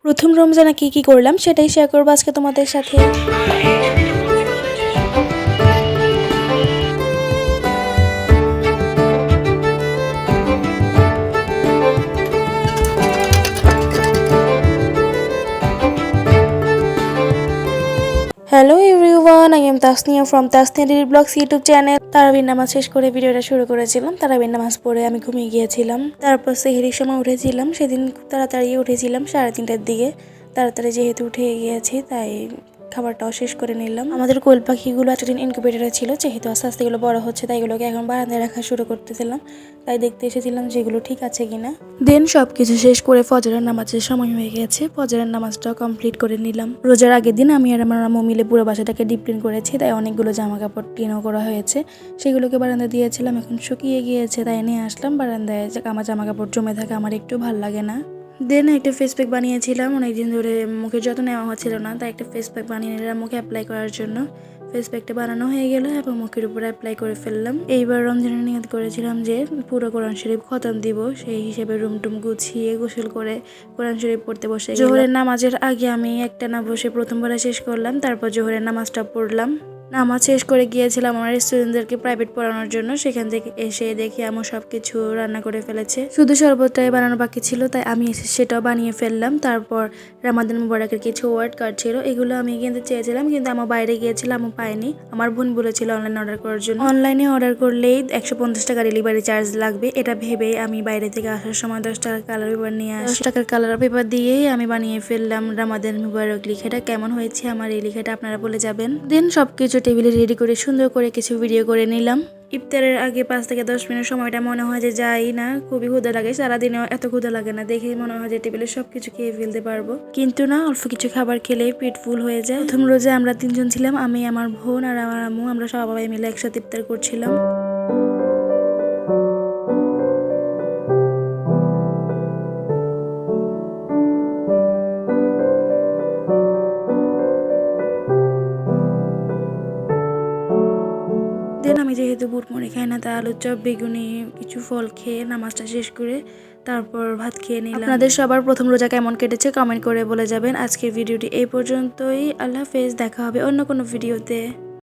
প্রথম রমজানে কি করলাম সেটাই শেয়ার করবো আজকে তোমাদের সাথে। Hello everyone, I am Tasnia from Tasnia daily blogs YouTube channel. তারাবির নামাজ শেষ করে ভিডিওটা শুরু করেছিলাম। তারাবির নামাজ পড়ে আমি ঘুমিয়ে গিয়েছিলাম। তারপর সেহরির সময় উঠেছিলাম। সেদিন খুব তাড়াতাড়ি উঠেছিলাম, 3:30টার দিকে। তাড়াতাড়ি যেহেতু উঠে গিয়েছি তাই খাবারটাও শেষ করে নিলাম। আমাদের কোয়েল পাখিগুলো এতদিন ইনকিউবেটরে ছিল, যেহেতু আস্তে আস্তে এগুলো বড় হচ্ছে তাই এগুলোকে এখন বারান্দায় রাখা শুরু করতেছিলাম। তাই দেখতে এসেছিলাম যেগুলো ঠিক আছে কিনা। দেন সবকিছু শেষ করে ফজরের নামাজের সময় হয়ে গেছে। ফজরের নামাজটাও কমপ্লিট করে নিলাম। রোজার আগের দিন আমি আর আমার আম্মু মিলে পুরো বাসাটাকে ডিপ ক্লিন করেছি, তাই অনেকগুলো জামা কাপড় ক্লিনও করা হয়েছে। সেগুলোকে বারান্দায় দিয়েছিলাম, এখন শুকিয়ে গিয়েছে তাই নিয়ে আসলাম বারান্দায়। আমার জামা কাপড় জমে থাকে, আমার একটু ভাল লাগে না। দেন একটা ফেস প্যাক বানিয়েছিলাম, অনেকদিন ধরে মুখের যত্ন নেওয়া হচ্ছিল না, তাই একটা ফেস প্যাক বানিয়ে নিলাম মুখে অ্যাপ্লাই করার জন্য। ফেস প্যাকটা বানানো হয়ে গেল এবং মুখের উপরে অ্যাপ্লাই করে ফেললাম। এইবার রমজানের নিয়ত করেছিলাম যে পুরো কোরআন শরীফ খতম দিব, সেই হিসেবে রুম টুম গুছিয়ে গোসল করে কোরআন শরীফ পড়তে বসে জোহরের নামাজের আগে আমি একটা না বসে প্রথমবার শেষ করলাম। তারপর জোহরের নামাজটা পড়লাম। নামাজ শেষ করে গিয়েছিলাম আমার স্টুডেন্টদেরকে প্রাইভেট পড়ানোর জন্য। সেখান থেকে এসে দেখি আমার সবকিছু রান্না করে ফেলেছে, শুধু শরবতটাই বানানো বাকি ছিল, তাই আমি এসে সেটাও বানিয়ে ফেললাম। তারপর রামাদান মুবারকের কিছু ওয়ার্ড কার্ড ছিল, এগুলো আমি কিনতে চেয়েছিলাম কিন্তু আমার বাইরে গিয়েছিলাম, আমি পাইনি। আমার বোন বলেছিল অনলাইনে অর্ডার করার জন্য। অনলাইনে অর্ডার করলেই 150 টাকা ডেলিভারি চার্জ লাগবে, এটা ভেবে আমি বাইরে থেকে আসার সময় 10 টাকার কালার পেপার নিয়ে আসি। 10 টাকার কালার পেপার দিয়েই আমি বানিয়ে ফেললাম রামাদান মুবারক লেখাটা। কেমন হয়েছে আমার এই লেখাটা আপনারা বলে যাবেন। দেন সবকিছু টেবিলে রেডি করে সুন্দর করে কিছু ভিডিও করে নিলাম। ইফতারের আগে 5 থেকে 10 মিনিট সময়টা মনে হয় যে যাই না, খুবই ক্ষুধা লাগে। সারাদিনেও এত ক্ষুধা লাগে না, দেখেই মনে হয় যে টেবিলে সবকিছু খেয়ে ফেলতে পারবো, কিন্তু না, অল্প কিছু খাবার খেলে পেট ফুল হয়ে যায়। প্রথম রোজে আমরা 3 জন ছিলাম, আমি, আমার বোন আর আমার আম্মু। আমরা সবাই মিলে একসাথে ইফতার করছিলাম। দেন আমি যেহেতু বুট মুড়ি খাই না, তাই আলুর চপ, বেগুনি, কিছু ফল খেয়ে নামাজটা শেষ করে তারপর ভাত খেয়ে নিলাম। আপনাদের সবার প্রথম রোজা কেমন কেটেছে কমেন্ট করে বলে যাবেন। আজকের ভিডিওটি এই পর্যন্তই। আল্লাহ হাফেজ, দেখা হবে অন্য কোনো ভিডিওতে।